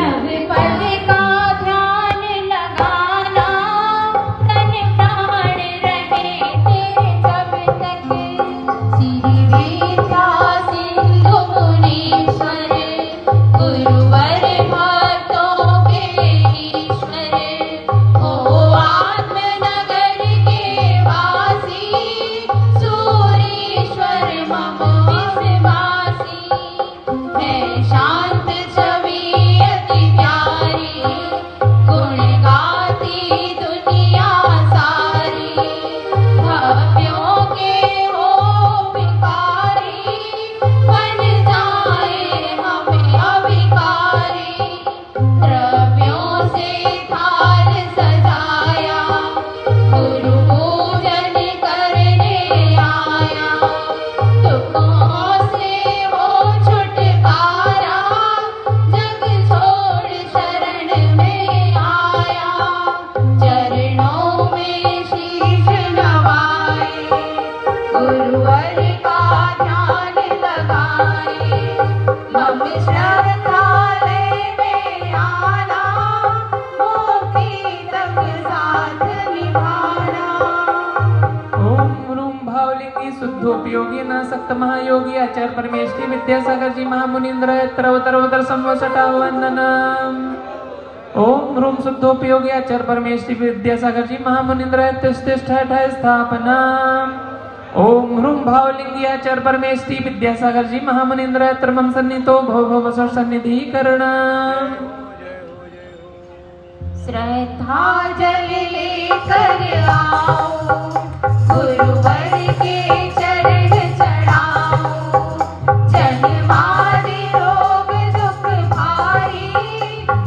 नव पद का ध्यान लगाना, तन प्राण रहे तेरे जब तक। श्री विद्या सिंधु मुनीश्वर, गुरुवर भक्तों के ईश्वर। ओ आत्मनगर के वासी, सूरीश्वर मम विश्वासी। है शांत छवि अति प्यारी, गुण गाती दुनिया सारी। भव्यों के हो भिखारी, बन जाए हमें अभिकारी। द्रव्यों से थाल सजाया, गुरु पूजन करने आया। दुखों से हो छुटकारा, जग छोड़ शरण में आया। चरणों में शीश नवाए, गुरुवर का ध्यान लगाए। मम श्रद्धालय में आना, मुक्ति तक साथ निभाना। ओम रूम भावलिंगी शुद्धोपयोगी नासक्त महायोगी आचार्य परमेष्टि विद्यासागर जी महामुनीन्द्र तरवतर संवसटावंदनम। ओम रूम शुद्धोपयोगी आचार्य परमेष्टि विद्यासागर जी महामुनीन्द्र तिष्ठिष्ठ स्थापना। ओम ह्रूम भावलिंगी आचार्य परमेष्टि विद्यासागर जी महामुनीन्द्र त्रमम सन्नितो भव भव सन्निधिकरण। श्रद्धा जल लेकर आओ, गुरुवर के चरण चढ़ाओ। जन्मादि रोग दुख भारी,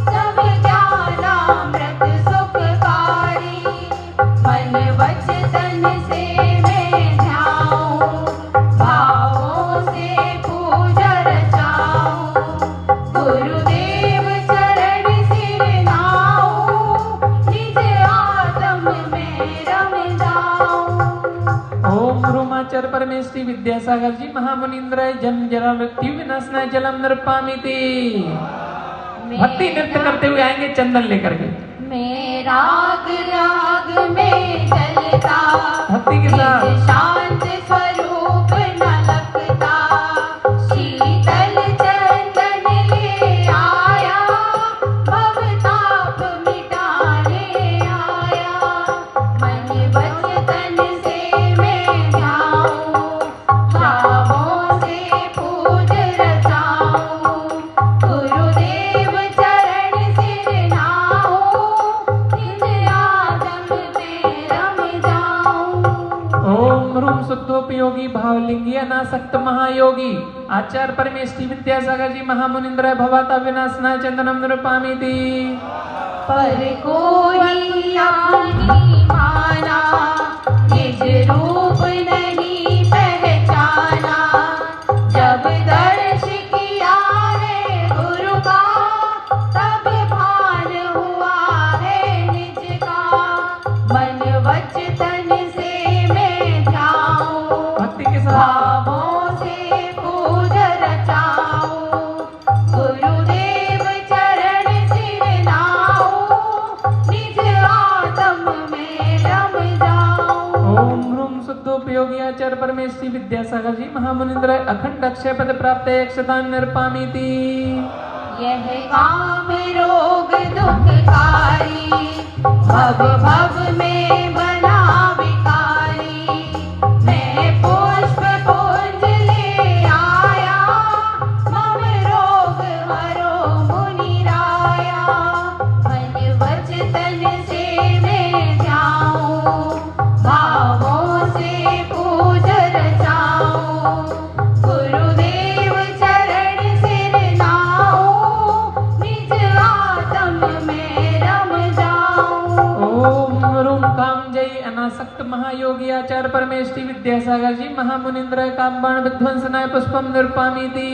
सब ज्ञानामृत सुखकारी। मन वचन से मैं ध्याऊं, भावों से पूजा रचाऊं। गुरुदेव चरण सिर नाऊं, निज आत्म में रम जाऊं। ओम ह्रूमाचार्य परमेष्टि विद्यासागर जी महामुनीन्द्र जन्म जरा मृत्यु विनाशनाय जलम नृपामिति। भक्ति नृत्य करते हुए आएंगे चंदन लेकर के। मैं राग राग में चलता, भक्ति के साथ निज शांत स्वरूप न लगता। शीतल चंदन ले आया, भवताप मिटाने आया। मन वचन से मैं ध्याऊं, भावों से पूज रचाऊं। गुरुदेव चरण सिर नाऊं, निज आदम में रम जाऊं। ओम ह्रूम शुद्धोपयोगी भावलिंगी अनासक्त महायोगी आचार्य परमेष्टि विद्यासागर जी महामुनीन्द्र भवता विनाशनाय चंदनम नृपामिति। पर कोई नहीं माना, निज रूप नहीं पहचाना। जब दर्श किया है गुरु का, तब भान हुआ है निज का। मन वचन से मैं ध्याऊं, भक्ति के साथ भावों से पूज रचाऊं। गुरुदेव चरण सिर नाऊं, निज आत्म में रम जाऊं। ओम ह्रूम शुद्धोपयोगी आचार्य परमेष्टि विद्यासागर जी महामुनीन्द्र अखंड अक्षय पद प्राप्त यक्षदान नृपामिति। यह काम रोग दुखकारी, भव भव में बना विकारी। मैं पुष्प पुंज ले आया, मम रोग हरो मुनि राया। मन वचन से मैं ध्याऊं, भावों से पूज रचाऊं। गुरुदेव चरण सिर नाऊं, निज आत्म में रम जाऊं। ओम ह्रूम कामजयी अनासक्त महायोगी आचार्य परमेष्टि विद्यासागर जी महामुनीन्द्र कामबाण विध्वंसनाय पुष्पम नृपामिति।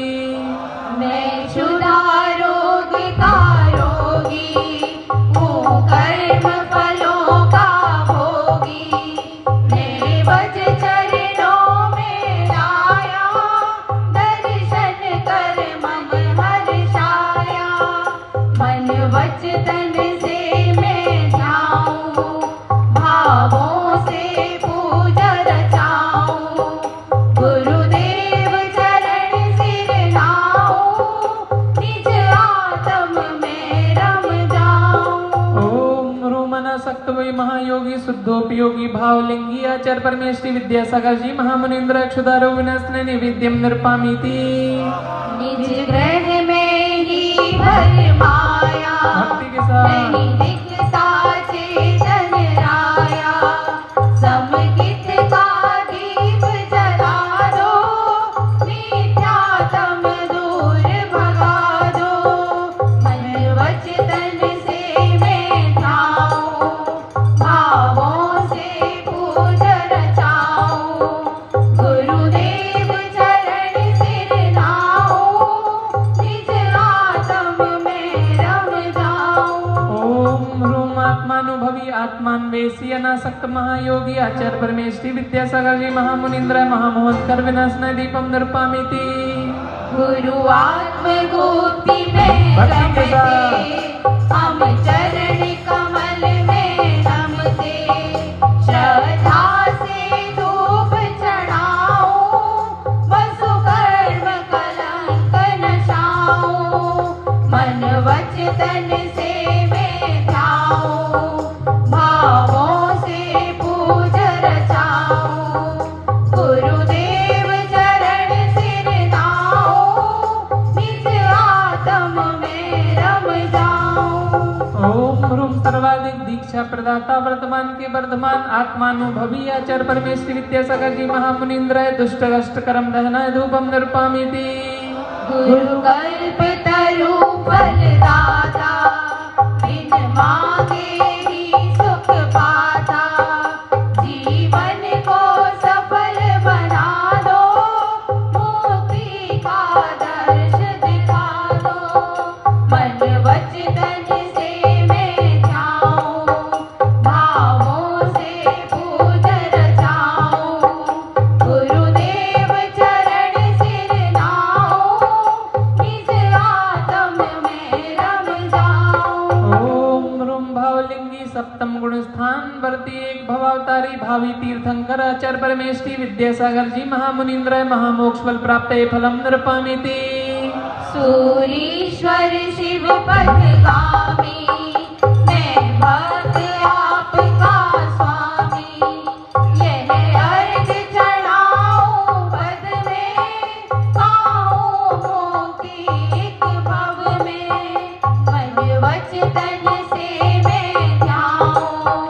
मैं क्षुधा रोग का रोगी हूँ, कर्म फलों का भोगी। मेरे वच चरणों में लाया, दर्शन कर मम हर्षाया। मन वचन से मैं जाऊं, भावों से पूजा रचाऊं, गुरुदेव चरण सिर नाऊं, निज आत्म में रम जाऊं। ओम रूमनासक्त वै महायोगी शुद्धोपयोगी भावलिंगी आचार्य परमेष्टि विद्यासागर जी महामुनीन्द्र क्षुधारो विनाशने निवेद्यम निर्पामीति। निज ग्रह में ही भर माया, भक्ति के साथ नहीं दिखता चेतन राया, समकित का दीप जला दो, मिथ्यात्म दूर भगा दो, मन वचन से मैं जाऊं, भावों से पूजा रचाऊं, गुरुदेव चरण सिर नाऊं, निज आत्म में रम जाऊं। ओम रूम आत्मानुभवी आत्मान्वेषी अनासक्त महायोगी आचार्य परमेष्टि विद्यासागर जी महामुनीन्द्र महामहोत्कर विनाशनाय दीपम निर्पामीति। गुरु आत्म गुप्ति में भक्ति के रमते, हम चरण कमल में नमते, श्रद्धा से धूप चढ़ाऊं, वसु कर्म कलंक नशाऊं, मन वचन से मैं जाऊं, भावों से पूजा रचाऊं, गुरुदेव चरण सिर नाऊं, निज आत्म में रम जाऊं। ओम रूम सर्वाधिक दीक्षा प्रदाता वर्तमान के वर्धमान आत्मानुभवी आचार्य परमेष्टि विद्यासागर जी महामुनीन्द्र दुष्ट कष्ट कर्म दहनाय धूपम निर्पामीति। गुरु कल्प तरु फलदाता, बिन मांगे ही सुख पाता, जीवन को सफल बना दो, मुक्ति का दर्श दिखा दो, मन वचन से मैं जाऊं, भावों से पूजा रचाऊं, गुरुदेव चरण सिर नाऊं, निज आत्म में रम जाऊं। ओम रूम भावलिंगी सप्तम गुण स्थान वर्ती एक भवावतारी भावी तीर्थंकर आचार्य परमेष्टि विद्यासागर जी महामुनीन्द्र महामोक्ष फल प्राप्त फलम निर्पामीति। सूरीश्वर शिव पथगामी, मैं भक्त आपका स्वामी, यह अर्घ चढ़ाऊं पद में, पाऊं मुक्ति एक भव में, मन वचन से मैं जाऊं,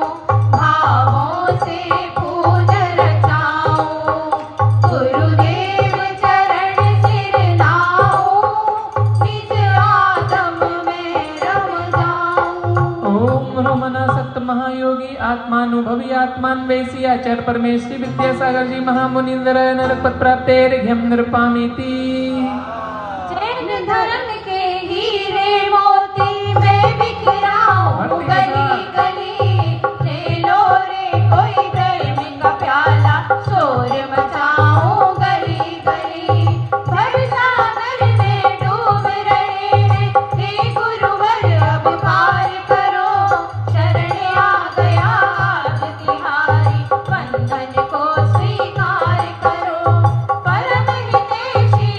भावों से पूजा रचाऊं, गुरुदेव चरण सिर नाऊं, निज आत्म में रम जाऊं। ओम रूमनासक्त महायोगी आत्मानुभवी आत्मान्वेषी आचार्य परमेष्टि विद्यासागर जी महामुनीन्द्र नरकपद प्राप्तेर्घ्यम निर्पामीति। जैन धर्म के हीरे मोती मैं बिखराऊं गली गली, ले लो रे कोई प्रेम का प्याला, शोर मचाऊं गली गली, भव सागर में डूब रहे हैं, हे गुरुवर अब पार करो, शरण आ गया आज तिहारी, बंधन को स्वीकार करो, परम हितैषी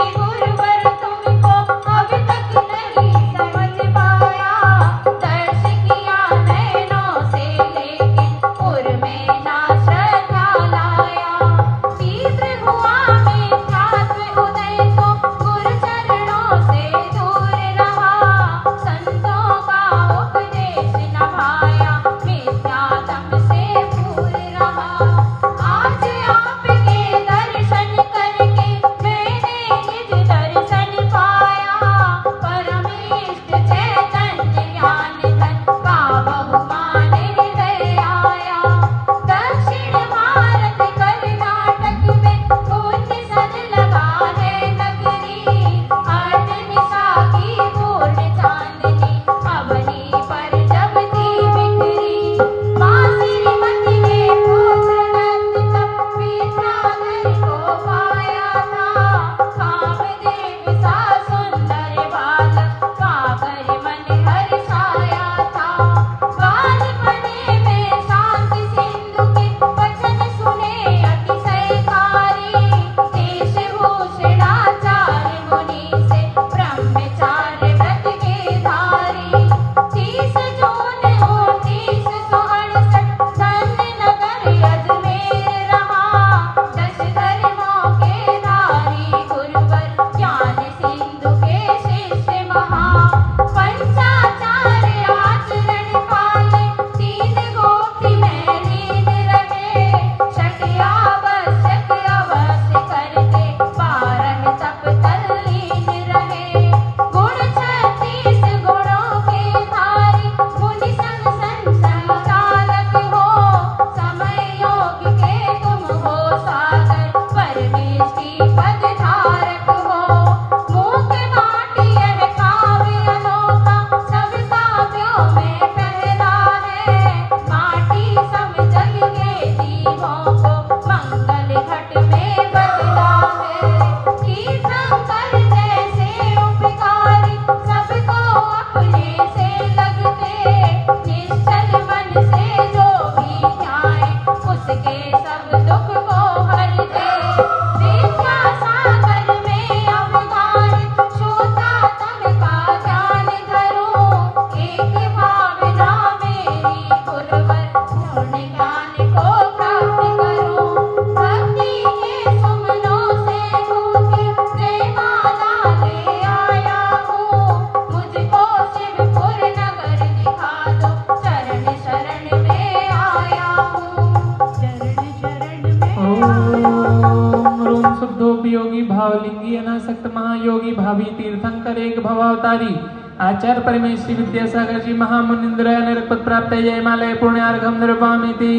भावलिंगी अनासक्त महायोगी भावी तीर्थंकर एक भवावतारी आचार्य परमेश्वरी विद्यासागर जी महामुनिंद्र नरपद प्राप्त जयमालय पुण्यार्घम निर्वामिति।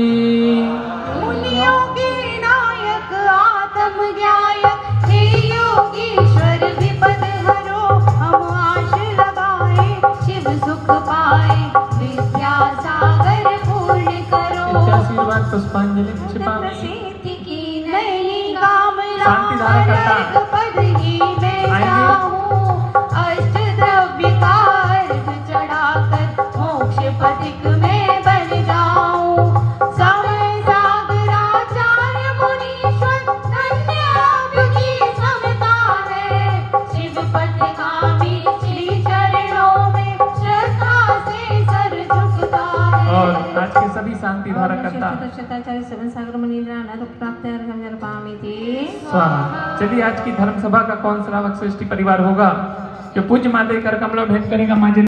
मुनियों के नायक आत्म ज्ञायक हे योगीश्वर विपद हरो हम आश लगाए शिव सुख पाए विद्यासागर पूर्ण करो। आशीर्वाद पुष्पांजलि क्षिपामि। प्रसिद्धि की नैनी कामना शांति धारा करता। अलग पद ही मैं आएंगे। चाहूं अष्ट द्रव्य का अर्घ चढ़ाकर मोक्ष पथिक में बन जाऊं। समय सागराचार्य मुनीश्वर धन्य आपकी समता है शिव पथगामी श्री चरणों में श्रद्धा से सर झुकता है। और आज के सभी शांति धारा करता स्वाहा। चलिए आज की धर्म सभा का कौन श्रावक श्रेष्ठी परिवार होगा जो पूज्य माते कर कमलों भेंट करेगा माँ